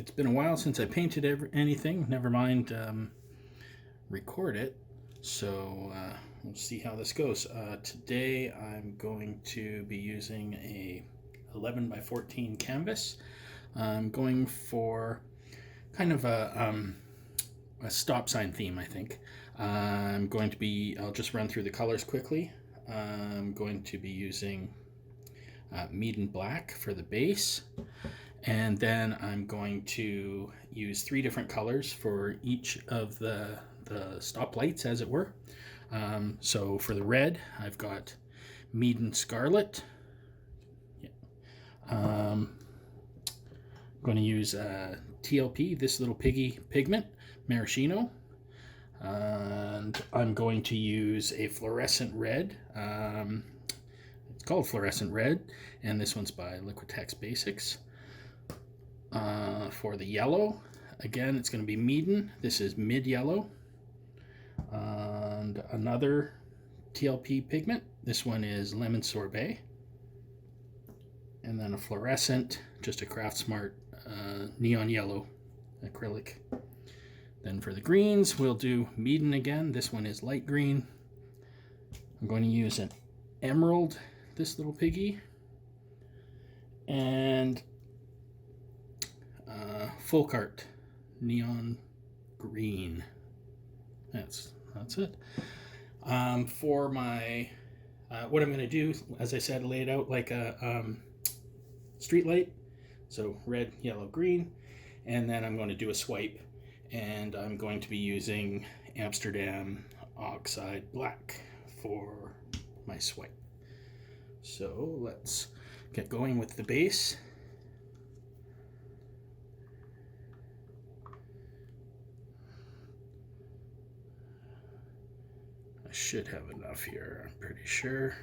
It's been a while since I painted anything, never mind record it. So we'll see how this goes. Today I'm going to be using a 11 by 14 canvas. I'm going for kind of a stop sign theme, I think. I'll just run through the colors quickly. I'm going to be using Meeden black for the base. And then I'm going to use 3 different colors for each of the stop lights, as it were. So for the red, I've got Meeden Scarlet. I'm going to use TLP, this little piggy pigment, Maraschino. And I'm going to use a Flourescent Red. It's called Flourescent Red, and this one's by Liquitex Basics. For the yellow, again, it's going to be Meeden. This is mid yellow. And another TLP pigment. This one is Lemon Sorbet. And then a fluorescent, just a Craft Smart neon yellow acrylic. Then for the greens, we'll do Meeden again. This one is light green. I'm going to use an emerald, this little piggy. And FolkArt neon green. That's it. For my what I'm going to do, as I said, lay it out like a street light. So red, yellow, green, and then I'm going to do a swipe, and I'm going to be using Amsterdam Oxide black for my swipe. So let's get going with the base. I should have enough here, I'm pretty sure.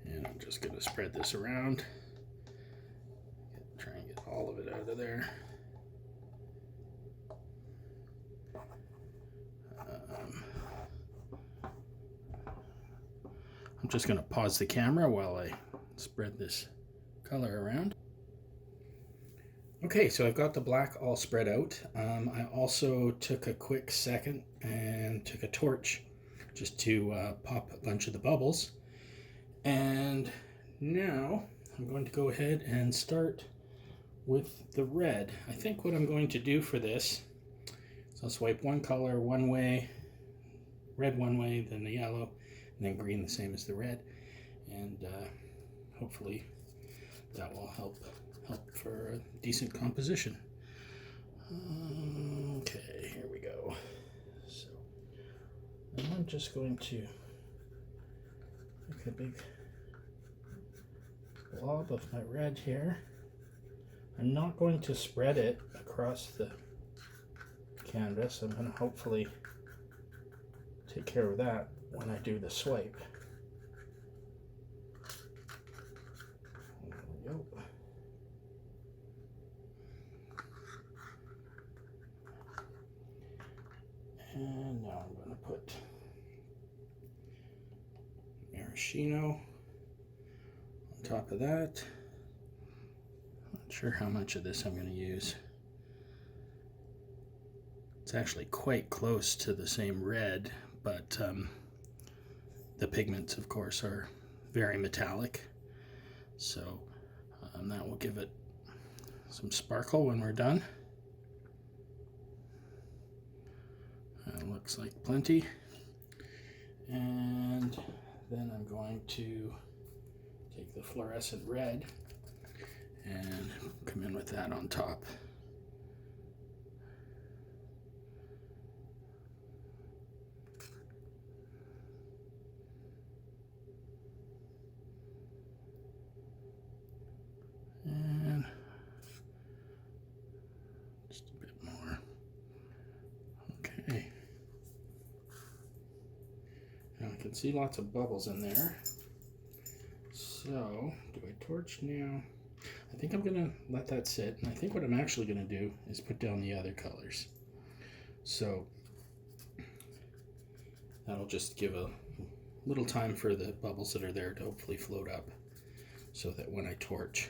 And I'm just going to spread this around. Try and get all of it out of there. I'm just going to pause the camera while I spread this color around. Okay, so I've got the black all spread out. I also took a quick second and took a torch just to pop a bunch of the bubbles. And now I'm going to go ahead and start with the red. I think what I'm going to do for this is I'll swipe one color one way, red one way, then the yellow, and then green the same as the red. And hopefully that will help for a decent composition. Okay, here we go. So I'm just going to make a big blob of my red here. I'm not going to spread it across the canvas. I'm going to hopefully take care of that when I do the swipe. And now I'm going to put Maraschino on top of that. Not sure how much of this I'm going to use. It's actually quite close to the same red, but the pigments, of course, are very metallic. So that will give it some sparkle when we're done. Looks like plenty. And then I'm going to take the fluorescent red and come in with that on top. And just a bit more. Okay. Now I can see lots of bubbles in there. So, do I torch now? I think I'm going to let that sit, and I think what I'm actually going to do is put down the other colors. So, That'll just give a little time for the bubbles that are there to hopefully float up, so that when I torch,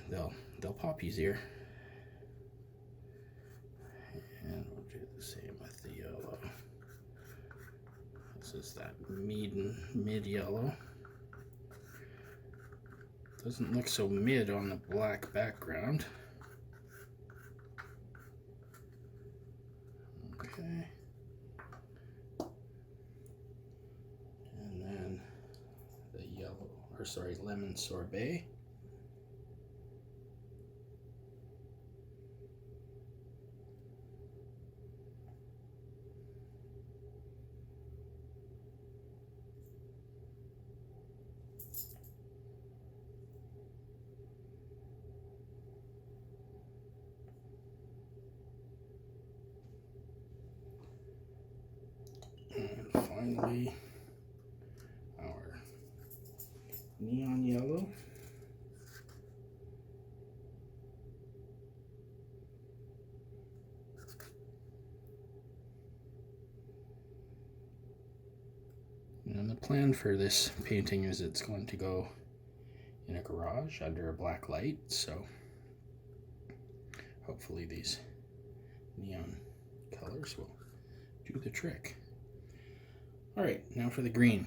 they'll pop easier. And we'll do the same with the yellow. This is that Meeden mid yellow. Doesn't look so mid on the black background. Okay. And then the yellow, or sorry, lemon sorbet. And finally, our neon yellow. And the plan for this painting is it's going to go in a garage under a black light, so hopefully these neon colors will do the trick. All right, now for the green.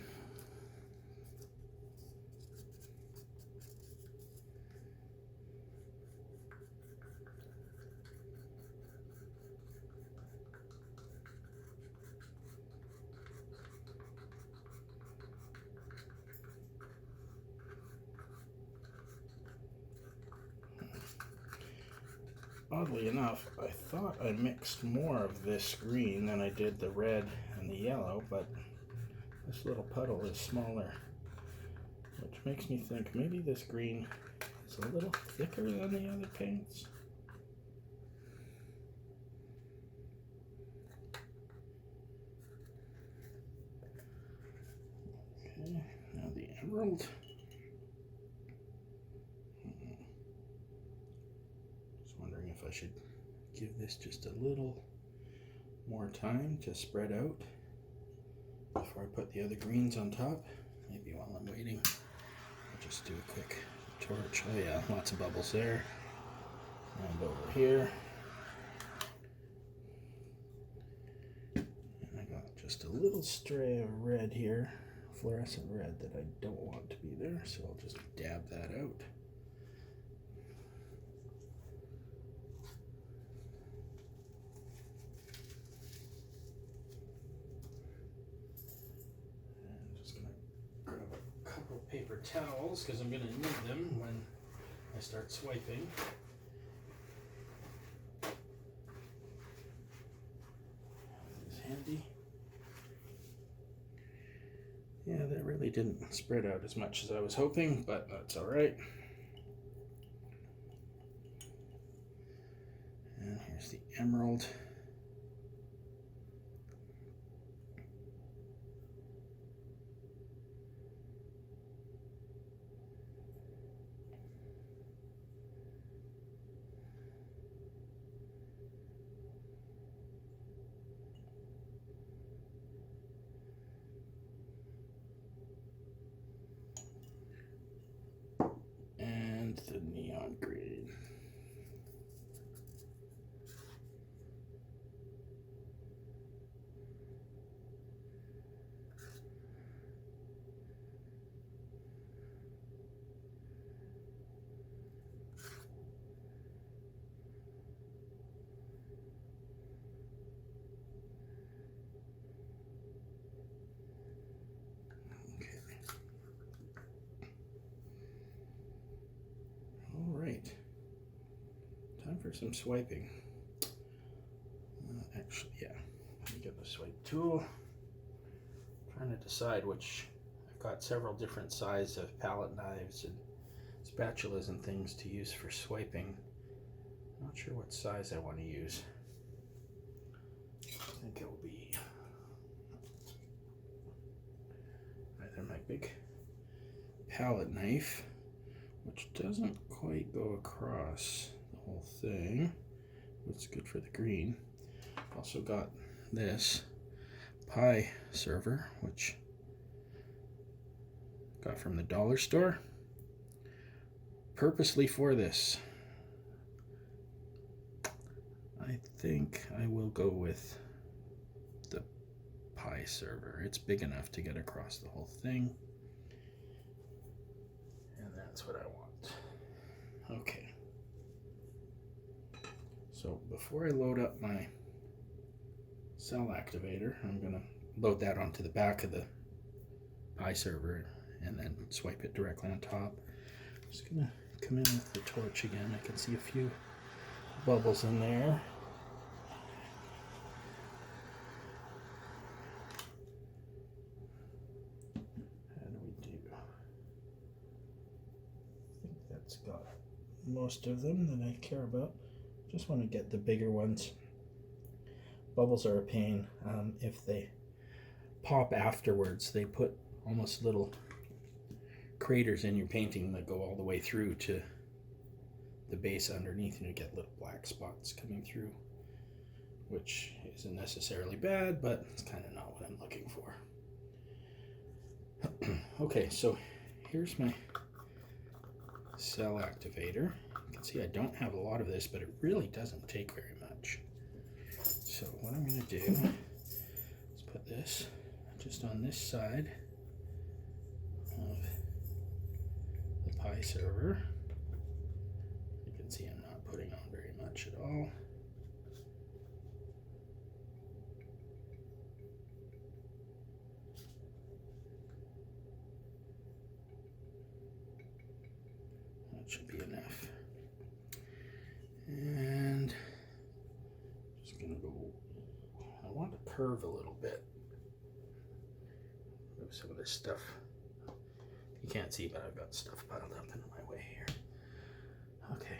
Oddly enough, I thought I mixed more of this green than I did the red and the yellow, but this little puddle is smaller, which makes me think maybe this green is a little thicker than the other paints. Okay, now the emerald. Just wondering if I should give this just a little more time to spread out before I put the other greens on top. Maybe while I'm waiting, I'll just do a quick torch. Oh yeah, lots of bubbles there. And over here. And I got just a little stray of red here, fluorescent red, that I don't want to be there, so I'll just dab that out. Paper towels, because I'm going to need them when I start swiping. It's handy. Yeah, that really didn't spread out as much as I was hoping, but that's all right. And here's the emerald. The neon green. Time for some swiping. Actually, yeah. Let me get the swipe tool. I'm trying to decide which. I've got several different sizes of palette knives and spatulas and things to use for swiping. Not sure what size I want to use. I think it will be either my big palette knife, which doesn't quite go across the whole thing, but it's good for the green. Also got this, pie server, which I got from the dollar store purposely for this. I think I will go with the pie server. It's big enough to get across the whole thing. And that's what I want. Okay. So before I load up my cell activator, I'm going to load that onto the back of the pie server and then swipe it directly on top. I'm just going to come in with the torch again. I can see a few bubbles in there. How do we do? I think that's got most of them that I care about. Just want to get the bigger ones. Bubbles are a pain. If they pop afterwards, they put almost little craters in your painting that go all the way through to the base underneath, and you get little black spots coming through, which isn't necessarily bad, but it's kind of not what I'm looking for. Okay, so here's my cell activator. You can see I don't have a lot of this, but it really doesn't take very much. So what I'm going to do is put this just on this side of the pie server. You can see I'm not putting on very much at all. That should be enough. And just going to go, I want to curve a little bit. Move some of this stuff. You can't see, but I've got stuff piled up in my way here. Okay.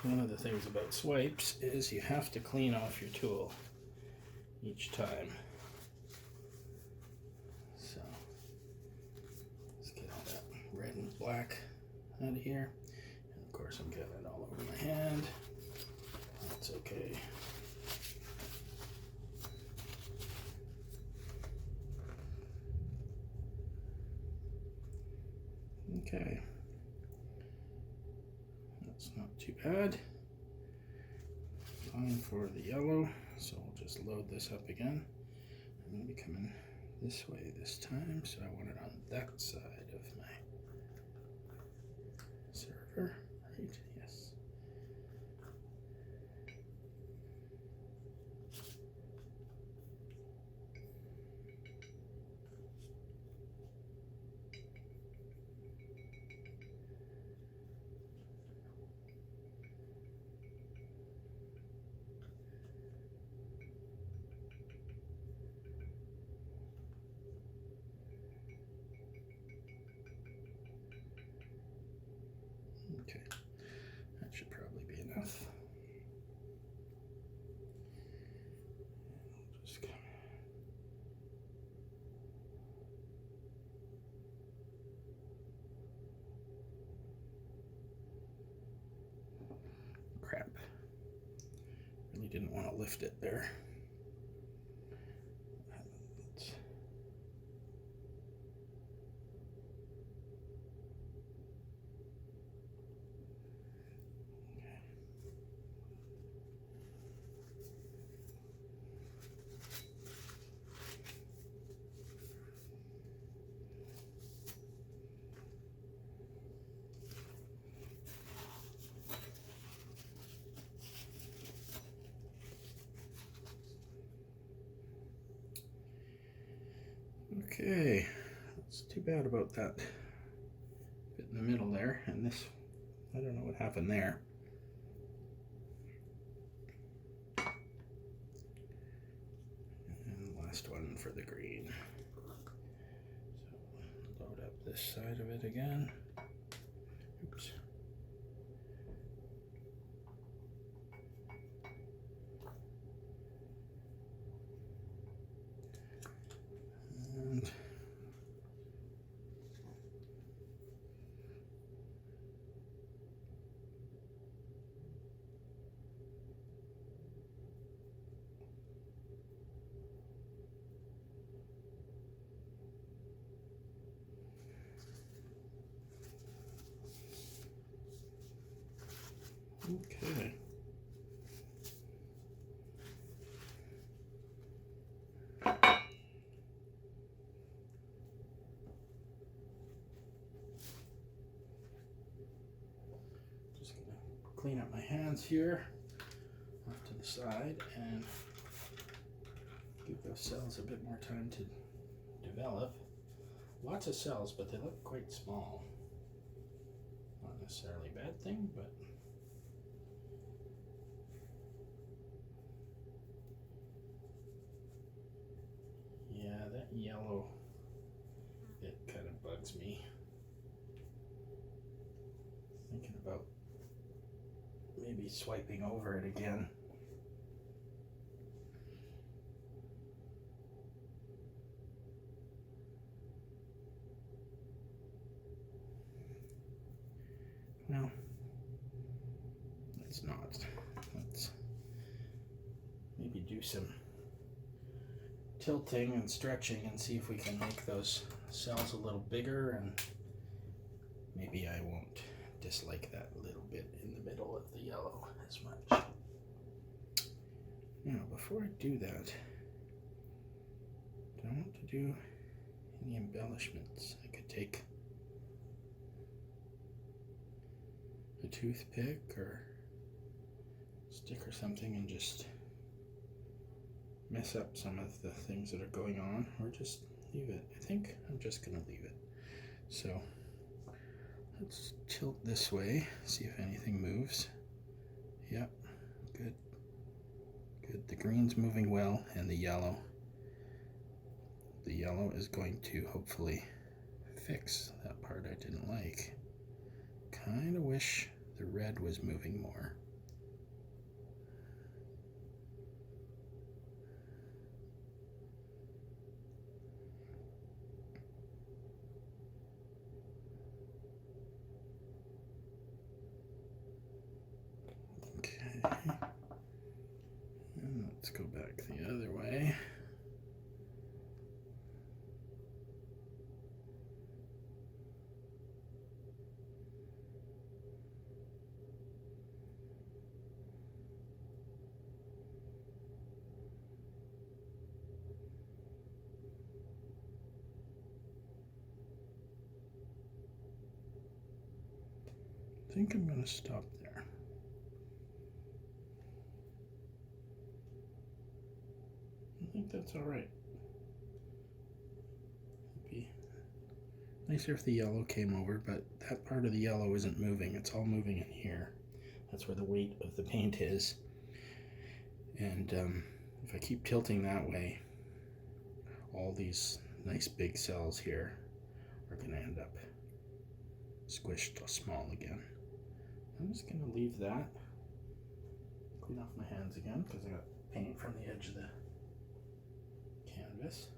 One of the things about swipes is you have to clean off your tool each time. So let's get all that red and black out of here. And of course I'm getting it all over my hand. That's okay. Okay. That's not too bad. Fine for the yellow, so we'll just load this up again. I'm going to be coming this way this time, so I want it on that side of my server, right? Yes. Okay, that should probably be enough. Just crap. Really didn't want to lift it there. Okay, that's too bad about that bit in the middle there, and this, I don't know what happened there. And the last one for the green. So load up this side of it again. Oops. clean up my hands here off to the side and give those cells a bit more time to develop. Lots of cells, but they look quite small. Not necessarily a bad thing, but yeah, that yellow, it kind of bugs me. Thinking about maybe swiping over it again. No, let's not. Let's maybe do some tilting and stretching and see if we can make those cells a little bigger, and maybe I won't dislike that little bit in the middle of the yellow as much. Now, before I do that, do I want to do any embellishments? I could take a toothpick or stick or something and just mess up some of the things that are going on, or just leave it. I think I'm just gonna leave it. So let's tilt this way, see if anything moves. Yep, good. Good, the green's moving well, and the yellow is going to hopefully fix that part I didn't like. Kind of wish the red was moving more. Okay, and let's go back the other way. I think I'm going to stop there. I think that's all right. It'd be nicer if the yellow came over, but that part of the yellow isn't moving. It's all moving in here. That's where the weight of the paint is. And if I keep tilting that way, all these nice big cells here are going to end up squished small again. I'm just going to leave that. Clean off my hands again because I got paint from the edge of the canvas.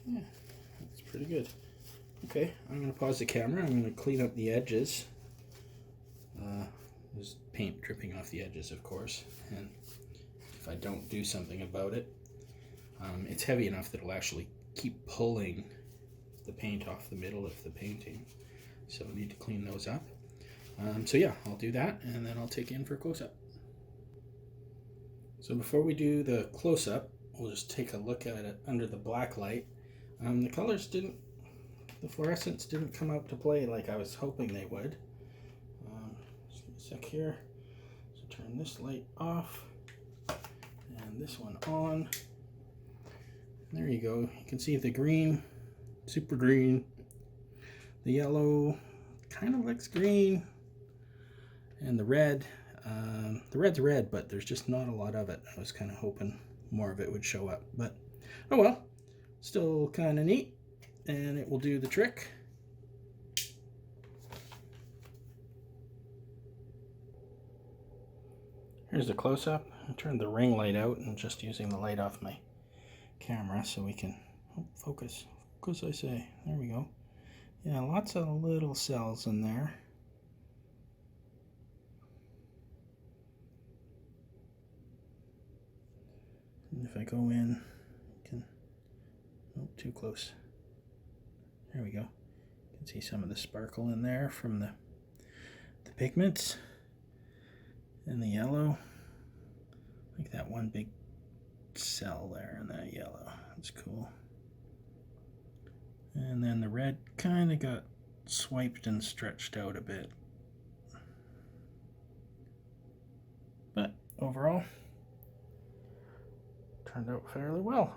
Yeah, that's pretty good. Okay, I'm going to pause the camera. I'm going to clean up the edges. There's paint dripping off the edges, of course, and if I don't do something about it, it's heavy enough that it'll actually keep pulling the paint off the middle of the painting. So I need to clean those up. So yeah, I'll do that, and then I'll take you in for a close-up. So before we do the close-up, we'll just take a look at it under the black light. The colors didn't, the fluorescents didn't come out to play like I was hoping they would. Just give me a sec here. So turn this light off and this one on. There you go. You can see the green, super green. The yellow kind of looks green. And the red's red, but there's just not a lot of it. I was kind of hoping more of it would show up, but oh well. Still kind of neat, and it will do the trick. Here's the close-up. I turned the ring light out and just using the light off my camera so we can focus. Focus, I say. There we go. Yeah, lots of little cells in there. And if I go in, you can, oh, too close. There we go. You can see some of the sparkle in there from the pigments and the yellow. Like that one big cell there in that yellow. That's cool. And then the red kind of got swiped and stretched out a bit. But overall, turned out fairly well.